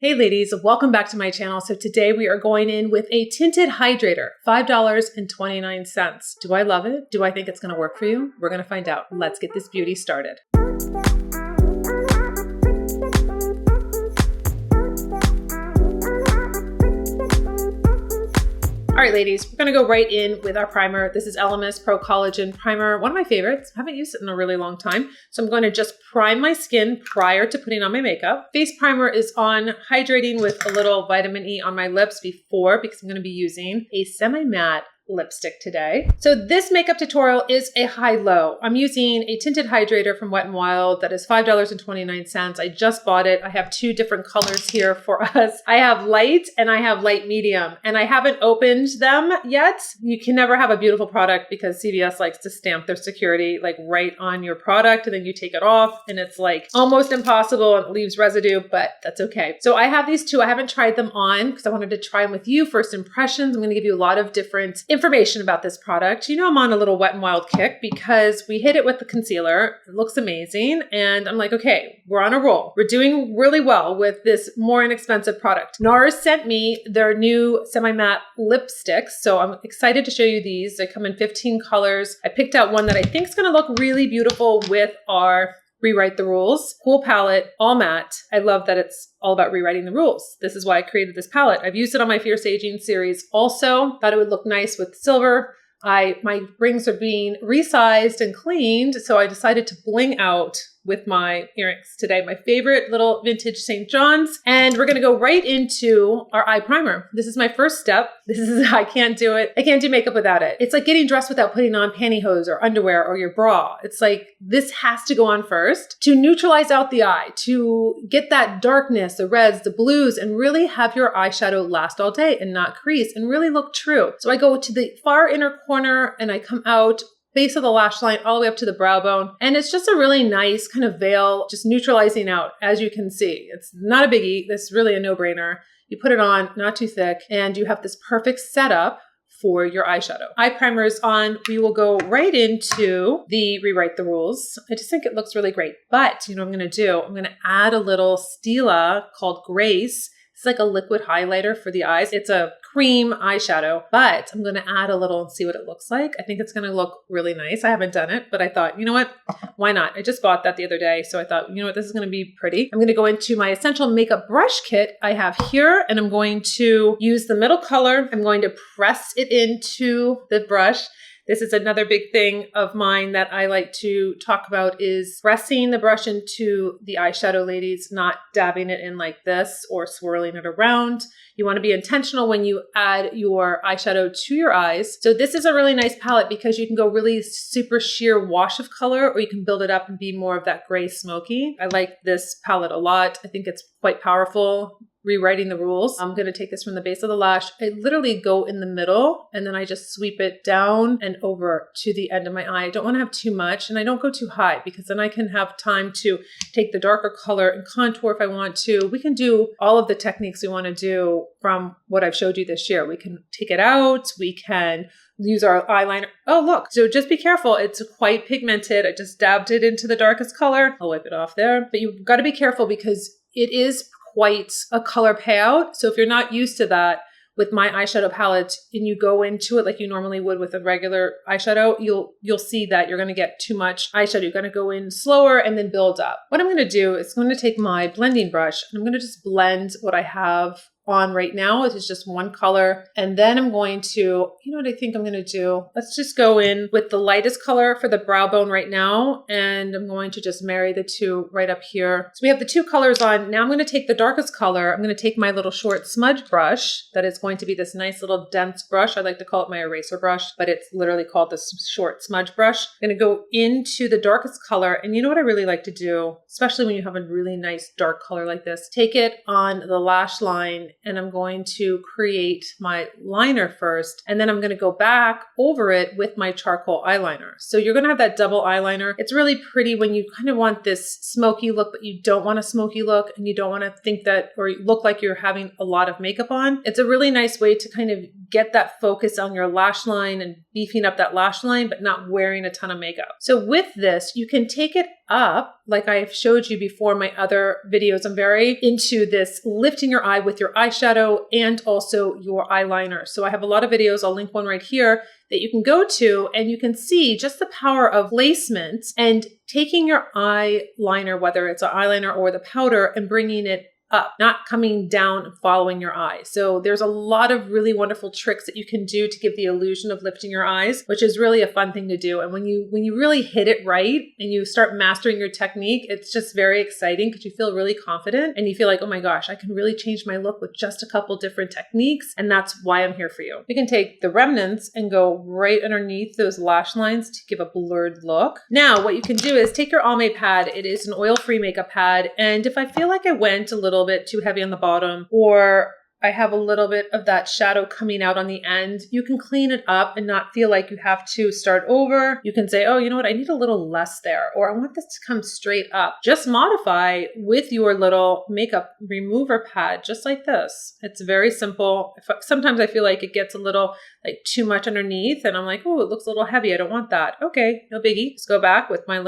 Hey ladies, welcome back to my channel. So today we are going in with a tinted hydrator, $5.29. Do I love it? Do I think it's gonna work for you? We're gonna find out. Let's get this beauty started. All right, ladies, we're gonna go right in with our primer. This is LMS Pro Collagen Primer, one of my favorites. I haven't used it in a really long time. So I'm going to just prime my skin prior to putting on my makeup. Face primer is on, hydrating with a little vitamin E on my lips before, because I'm gonna be using a semi-matte lipstick today. So this makeup tutorial is a high-low. I'm using a tinted hydrator from Wet n Wild that is $5.29. I just bought it. I have two different colors here for us. I have light and I have light medium, and I haven't opened them yet. You can never have a beautiful product because CVS likes to stamp their security like right on your product, and then you take it off and it's like almost impossible and it leaves residue, but that's okay. So I have these two. I haven't tried them on because I wanted to try them with you. First impressions. I'm going to give you a lot of different information about this product. You know, I'm on a little Wet n Wild kick because we hit it with the concealer. It looks amazing. And I'm like, okay, we're on a roll. We're doing really well with this more inexpensive product. NARS sent me their new semi-matte lipsticks. So I'm excited to show you these. They come in 15 colors. I picked out one that I think is going to look really beautiful with our Rewrite the Rules. Cool palette, all matte. I love that it's all about rewriting the rules. This is why I created this palette. I've used it on my Fierce Aging series also. Thought it would look nice with silver. My rings are being resized and cleaned, so I decided to bling out with my earrings today. My favorite little vintage St. John's. And we're gonna go right into our eye primer. This is my first step. I can't do it. I can't do makeup without it. It's like getting dressed without putting on pantyhose or underwear or your bra. It's like, this has to go on first to neutralize out the eye, to get that darkness, the reds, the blues, and really have your eyeshadow last all day and not crease and really look true. So I go to the far inner corner and I come out base of the lash line all the way up to the brow bone. And it's just a really nice kind of veil, just neutralizing out, as you can see. It's not a biggie. This is really a no-brainer. You put it on, not too thick, and you have this perfect setup for your eyeshadow. Eye primer is on. We will go right into the Rewrite the Rules. I just think it looks really great. But you know what I'm gonna do? I'm gonna add a little Stila called Grace. It's like a liquid highlighter for the eyes. It's a cream eyeshadow, but I'm going to add a little and see what it looks like. I think it's going to look really nice. I haven't done it, but I thought, you know what? Why not? I just bought that the other day. So I thought, you know what? This is going to be pretty. I'm going to go into my Essential Makeup Brush Kit I have here, and I'm going to use the middle color. I'm going to press it into the brush. This is another big thing of mine that I like to talk about, is pressing the brush into the eyeshadow, ladies, not dabbing it in like this or swirling it around. You want to be intentional when you add your eyeshadow to your eyes. So this is a really nice palette because you can go really super sheer wash of color, or you can build it up and be more of that gray smoky. I like this palette a lot. I think it's quite powerful. Rewriting the rules. I'm going to take this from the base of the lash. I literally go in the middle and then I just sweep it down and over to the end of my eye. I don't want to have too much, and I don't go too high because then I can have time to take the darker color and contour if I want to. We can do all of the techniques we want to do from what I've showed you this year. We can take it out. We can use our eyeliner. Oh, look. So just be careful. It's quite pigmented. I just dabbed it into the darkest color. I'll wipe it off there. But you've got to be careful because it is quite a color payout. So if you're not used to that with my eyeshadow palette and you go into it like you normally would with a regular eyeshadow, you'll see that you're going to get too much eyeshadow. You're going to go in slower and then build up. What I'm going to do is I'm going to take my blending brush and I'm going to just blend what I have on right now. It is just one color. And then I'm going to, you know what I think I'm going to do? Let's just go in with the lightest color for the brow bone right now. And I'm going to just marry the two right up here. So we have the two colors on. Now I'm going to take the darkest color. I'm going to take my little short smudge brush that is going to be this nice little dense brush. I like to call it my eraser brush, but it's literally called this short smudge brush. I'm going to go into the darkest color. And you know what I really like to do, especially when you have a really nice dark color like this, take it on the lash line, and I'm going to create my liner first, and then I'm going to go back over it with my charcoal eyeliner. So you're going to have that double eyeliner. It's really pretty when you kind of want this smoky look, but you don't want a smoky look, and you don't want to think that or look like you're having a lot of makeup on. It's a really nice way to kind of get that focus on your lash line and beefing up that lash line, but not wearing a ton of makeup. So with this, you can take it up, like I've showed you before in my other videos, I'm very into this lifting your eye with your eyeshadow and also your eyeliner. So I have a lot of videos, I'll link one right here, that you can go to and you can see just the power of placement and taking your eyeliner, whether it's an eyeliner or the powder, and bringing it up, not coming down and following your eye. So there's a lot of really wonderful tricks that you can do to give the illusion of lifting your eyes, which is really a fun thing to do. And when you really hit it right and you start mastering your technique, it's just very exciting because you feel really confident and you feel like, oh my gosh, I can really change my look with just a couple different techniques. And that's why I'm here for you. You can take the remnants and go right underneath those lash lines to give a blurred look. Now, what you can do is take your Almay pad. It is an oil-free makeup pad. And if I feel like I went a little bit too heavy on the bottom, or I have a little bit of that shadow coming out on the end, you can clean it up and not feel like you have to start over. You can say, oh, you know what? I need a little less there, or I want this to come straight up. Just modify with your little makeup remover pad, just like this. It's very simple. Sometimes I feel like it gets a little like too much underneath and I'm like, oh, it looks a little heavy. I don't want that. Okay, no biggie. Just go back with my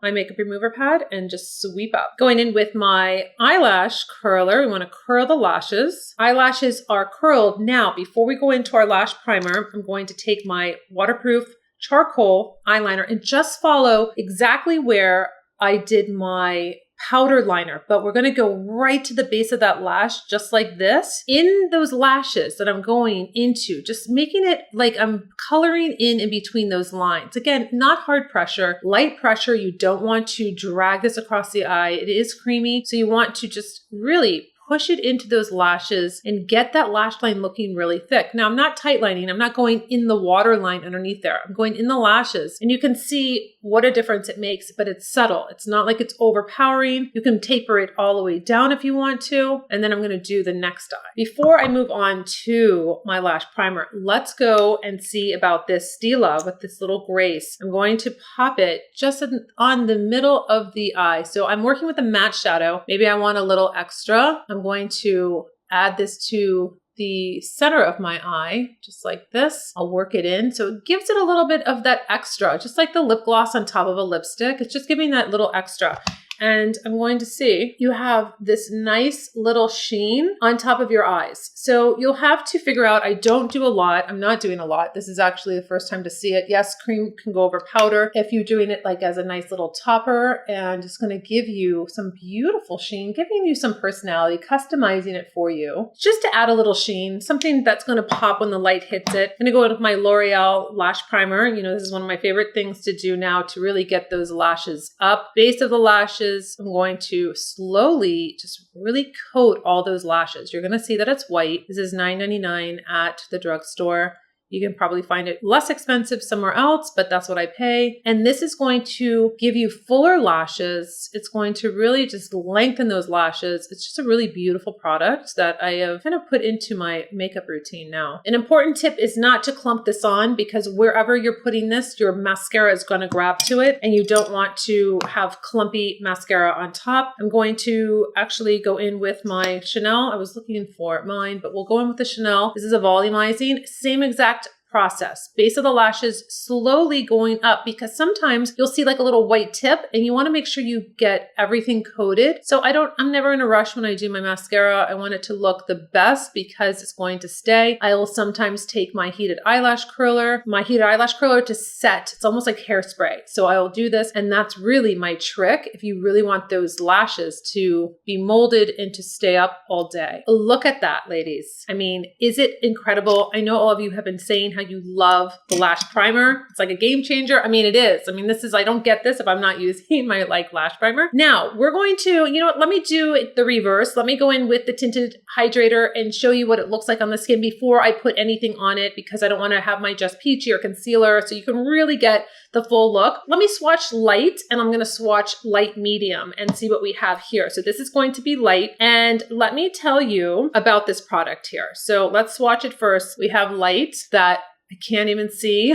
makeup remover pad and just sweep up. Going in with my eyelash curler, we want to curl the lashes. Eyelashes are curled. Now, before we go into our lash primer, I'm going to take my waterproof charcoal eyeliner and just follow exactly where I did my powder liner, but we're going to go right to the base of that lash, just like this, in those lashes that I'm going into, just making it like I'm coloring in between those lines. Again, not hard pressure, light pressure. You don't want to drag this across the eye. It is creamy, so you want to just really push it into those lashes and get that lash line looking really thick. Now, I'm not tight lining. I'm not going in the water line underneath there. I'm going in the lashes, and you can see what a difference it makes, but it's subtle. It's not like it's overpowering. You can taper it all the way down if you want to. And then I'm going to do the next eye. Before I move on to my lash primer, let's go and see about this Stila with this little grace. I'm going to pop it just on the middle of the eye. So I'm working with a matte shadow. Maybe I want a little extra. I'm going to add this to the center of my eye, just like this. I'll work it in. So it gives it a little bit of that extra, just like the lip gloss on top of a lipstick. It's just giving that little extra. And I'm going to see you have this nice little sheen on top of your eyes. So you'll have to figure out, I don't do a lot. I'm not doing a lot. This is actually the first time to see it. Yes, cream can go over powder if you're doing it like as a nice little topper, and it's going to give you some beautiful sheen, giving you some personality, customizing it for you. Just to add a little sheen, something that's going to pop when the light hits it. I'm going to go in with my L'Oreal lash primer. You know, this is one of my favorite things to do now to really get those lashes up. Base of the lashes, I'm going to slowly just really coat all those lashes. You're going to see that it's white. This is $9.99 at the drugstore. You can probably find it less expensive somewhere else, but that's what I pay. And this is going to give you fuller lashes. It's going to really just lengthen those lashes. It's just a really beautiful product that I have kind of put into my makeup routine now. An important tip is not to clump this on, because wherever you're putting this, your mascara is going to grab to it and you don't want to have clumpy mascara on top. I'm going to actually go in with my Chanel. I was looking for mine, but we'll go in with the Chanel. This is a volumizing, same exact process. Base of the lashes slowly going up, because sometimes you'll see like a little white tip and you want to make sure you get everything coated. So I'm never in a rush when I do my mascara. I want it to look the best because it's going to stay. I will sometimes take my heated eyelash curler to set. It's almost like hairspray. So I will do this, and that's really my trick if you really want those lashes to be molded and to stay up all day. Look at that, ladies. I mean, is it incredible? I know all of you have been saying how you love the lash primer. It's like a game changer. I mean, it is. I mean, I don't get this if I'm not using my lash primer. Now we're going to, you know what, let me do the reverse. Let me go in with the Tinted Hydrator and show you what it looks like on the skin before I put anything on it, because I don't want to have my Just Peachy or concealer, so you can really get the full look. Let me swatch light, and I'm going to swatch light medium and see what we have here. So this is going to be light, and let me tell you about this product here. So let's swatch it first. We have light that I can't even see.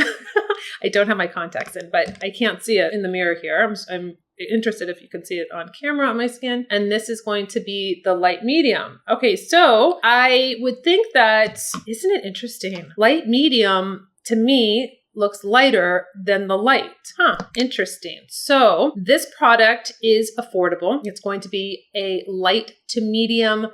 I don't have my contacts in, but I can't see it in the mirror here. I'm interested if you can see it on camera on my skin. And this is going to be the light medium. Okay, so I would think that, isn't it interesting? Light medium, to me, looks lighter than the light. Huh, interesting. So this product is affordable. It's going to be a light to medium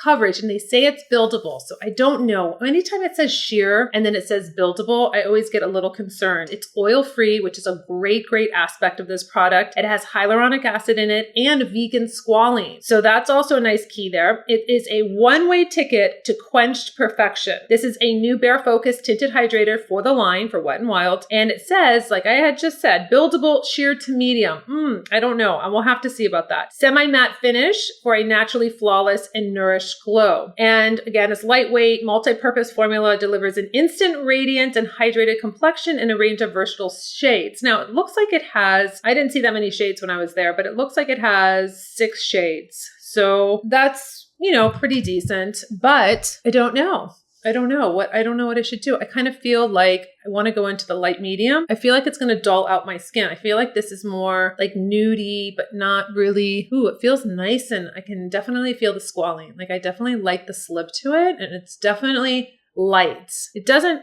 coverage, and they say it's buildable. So I don't know. Anytime it says sheer and then it says buildable, I always get a little concerned. It's oil-free, which is a great aspect of this product. It has hyaluronic acid in it and vegan squalene. So that's also a nice key there. It is a one-way ticket to quenched perfection. This is a new Bare Focus tinted hydrator for the line for Wet n Wild. And it says, like I had just said, buildable, sheer to medium. I don't know. I will have to see about that. Semi-matte finish for a naturally flawless and nourished glow. And again, it's lightweight, multi-purpose formula, delivers an instant radiant and hydrated complexion in a range of versatile shades. Now, it looks like it has, I didn't see that many shades when I was there, but it looks like it has 6 shades. So that's, pretty decent, but I don't know. I don't know what I should do. I kind of feel like I want to go into the light medium. I feel like it's going to dull out my skin. I feel like this is more like nudie, but not really. Ooh, it feels nice, and I can definitely feel the squalene. Like I definitely like the slip to it, and it's definitely light. It does have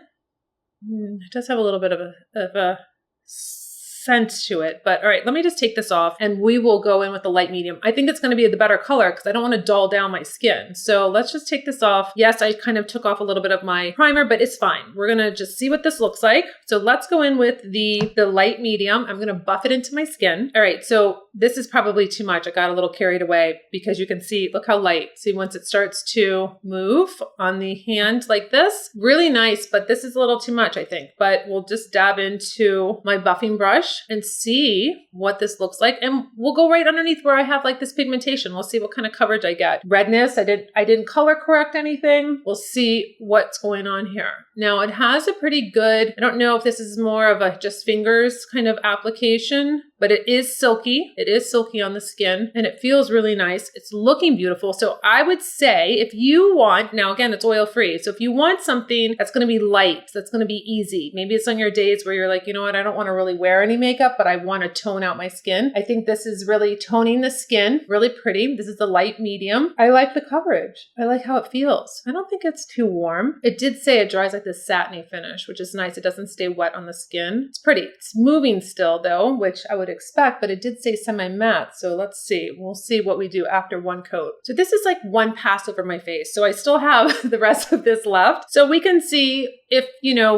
a little bit of a scent to it, but all right, let me just take this off and we will go in with the light medium. I think it's going to be the better color because I don't want to dull down my skin. So let's just take this off. Yes, I kind of took off a little bit of my primer, but it's fine. We're going to just see what this looks like. So let's go in with the light medium. I'm going to buff it into my skin. All right, so this is probably too much. I got a little carried away because you can see, look how light. See, once it starts to move on the hand like this, really nice, but this is a little too much, I think. But we'll just dab into my buffing brush and see what this looks like. And we'll go right underneath where I have like this pigmentation. We'll see what kind of coverage I get. Redness, I didn't color correct anything. We'll see what's going on here. Now it has a pretty good, I don't know if this is more of a just fingers kind of application, but it is silky. It is silky on the skin and it feels really nice. It's looking beautiful. So I would say if you want, now again, it's oil free. So if you want something that's going to be light, that's going to be easy, maybe it's on your days where you're like, you know what, I don't want to really wear any makeup, but I want to tone out my skin. I think this is really toning the skin, really pretty. This is the light medium. I like the coverage. I like how it feels. I don't think it's too warm. It did say it dries like this satiny finish, which is nice. It doesn't stay wet on the skin. It's pretty. It's moving still though, which I would expect, but it did say semi-matte. So let's see. We'll see what we do after one coat. So this is like one pass over my face. So I still have the rest of this left. So we can see if,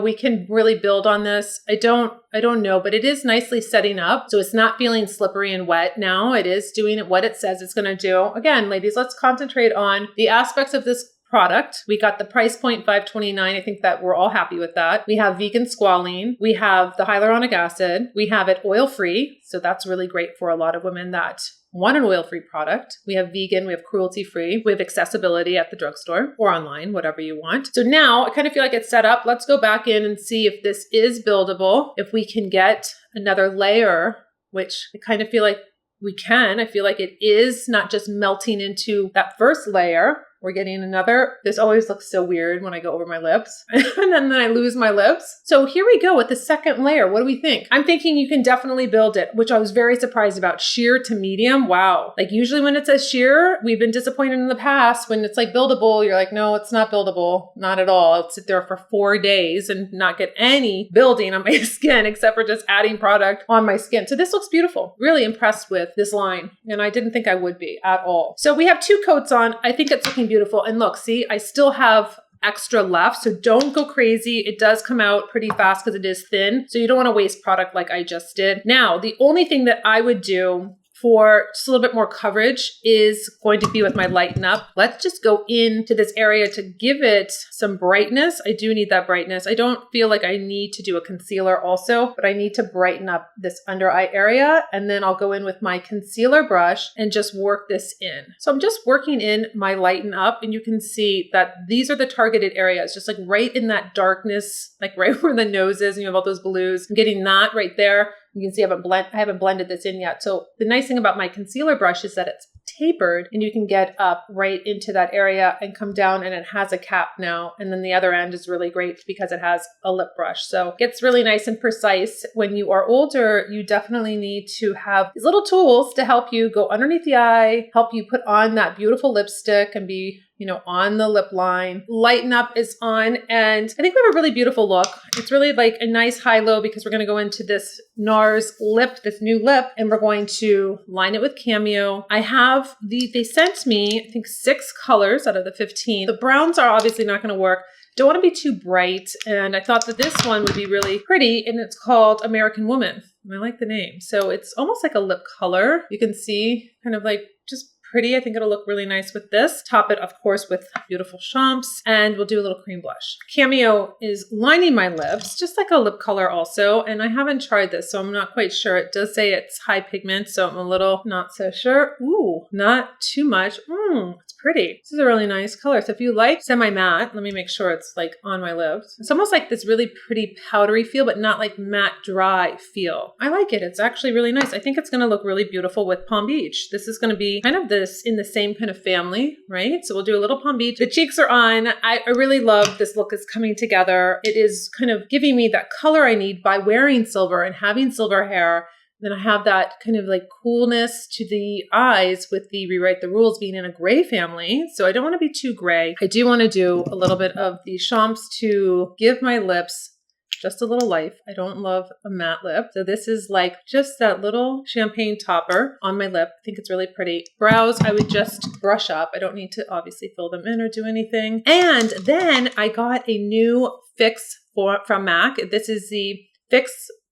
we can really build on this. I don't know, but it is nicely setting up. So it's not feeling slippery and wet now. It is doing what it says it's going to do. Again, ladies, let's concentrate on the aspects of this product. We got the price point $5.29. I think that we're all happy with that. We have vegan squalene. We have the hyaluronic acid. We have it oil-free. So that's really great for a lot of women that want an oil-free product. We have vegan, we have cruelty-free, we have accessibility at the drugstore or online, whatever you want. So now I kind of feel like it's set up. Let's go back in and see if this is buildable, if we can get another layer, which I kind of feel like we can. I feel like it is not just melting into that first layer. We're getting another. This always looks so weird when I go over my lips and then I lose my lips. So here we go with the second layer. What do we think? I'm thinking you can definitely build it, which I was very surprised about. Sheer to medium. Wow. Like usually when it says sheer, we've been disappointed in the past. When it's like buildable, you're like, no, it's not buildable. Not at all. I'll sit there for 4 days and not get any building on my skin except for just adding product on my skin. So this looks beautiful. Really impressed with this line. And I didn't think I would be at all. So we have 2 coats on. I think it's looking beautiful. And look, see, I still have extra left. So don't go crazy. It does come out pretty fast because it is thin. So you don't want to waste product like I just did. Now, the only thing that I would do for just a little bit more coverage is going to be with my Lighten Up. Let's just go into this area to give it some brightness. I do need that brightness. I don't feel like I need to do a concealer also, but I need to brighten up this under eye area. And then I'll go in with my concealer brush and just work this in. So I'm just working in my Lighten Up and you can see that these are the targeted areas, just like right in that darkness, like right where the nose is and you have all those blues. I'm getting that right there. You can see I haven't blended this in yet. So the nice thing about my concealer brush is that it's tapered and you can get up right into that area and come down, and it has a cap now. And then the other end is really great because it has a lip brush. So it gets really nice and precise. When you are older, you definitely need to have these little tools to help you go underneath the eye, help you put on that beautiful lipstick and be you know, on the lip line. Lighten Up is on, and I think we have a really beautiful look. It's really like a nice high-low because we're going to go into this NARS lip, this new lip, and we're going to line it with Cameo. I have they sent me, I think, 6 colors out of the 15. The browns are obviously not going to work. Don't want to be too bright, and I thought that this one would be really pretty, and it's called American Woman. I like the name. So it's almost like a lip color. You can see kind of like just pretty. I think it'll look really nice with this. Top it, of course, with beautiful champs, and we'll do a little cream blush. Cameo is lining my lips, just like a lip color also, and I haven't tried this, so I'm not quite sure. It does say it's high pigment, so I'm a little not so sure. Ooh, not too much. It's pretty. This is a really nice color. So if you like semi-matte, let me make sure it's like on my lips. It's almost like this really pretty powdery feel, but not like matte dry feel. I like it. It's actually really nice. I think it's going to look really beautiful with Palm Beach. This is going to be kind of this in the same kind of family, right? So we'll do a little Palm Beach. The cheeks are on. I really love this look is coming together. It is kind of giving me that color I need by wearing silver and having silver hair. Then I have that kind of like coolness to the eyes with the Rewrite the Rules being in a gray family. So I don't want to be too gray. I do want to do a little bit of the champs to give my lips just a little life. I don't love a matte lip. So this is like just that little champagne topper on my lip. I think it's really pretty. Brows, I would just brush up. I don't need to obviously fill them in or do anything. And then I got a new fix from MAC. This is the Fix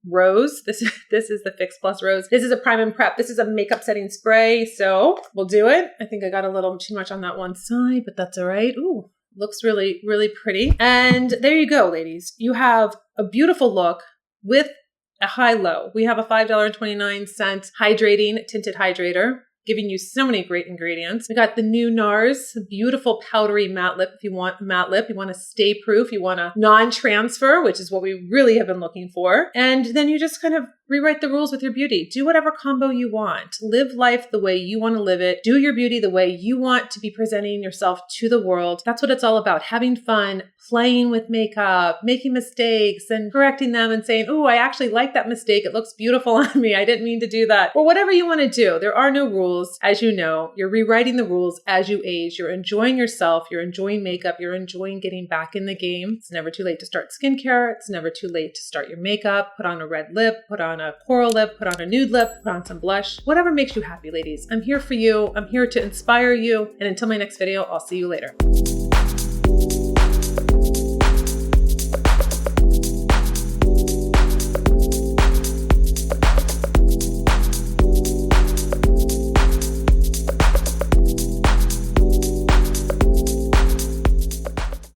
Rose. This is the Fix Plus Rose. This is a prime and prep. This is a makeup setting spray. So we'll do it. I think I got a little too much on that one side, but that's all right. Ooh, looks really, really pretty. And there you go, ladies. You have a beautiful look with a high-low. We have a $5.29 hydrating tinted hydrator, giving you so many great ingredients. We got the new NARS, beautiful powdery matte lip. If you want matte lip, you want to stay proof, you want a non-transfer, which is what we really have been looking for. And then you just kind of rewrite the rules with your beauty. Do whatever combo you want. Live life the way you want to live it. Do your beauty the way you want to be presenting yourself to the world. That's what it's all about. Having fun, playing with makeup, making mistakes and correcting them and saying, oh, I actually like that mistake. It looks beautiful on me. I didn't mean to do that. Or whatever you want to do. There are no rules. As you know, you're rewriting the rules as you age. You're enjoying yourself. You're enjoying makeup. You're enjoying getting back in the game. It's never too late to start skincare. It's never too late to start your makeup. Put on a red lip, put on a coral lip, put on a nude lip, put on some blush, whatever makes you happy, ladies. I'm here for you. I'm here to inspire you. And until my next video, I'll see you later.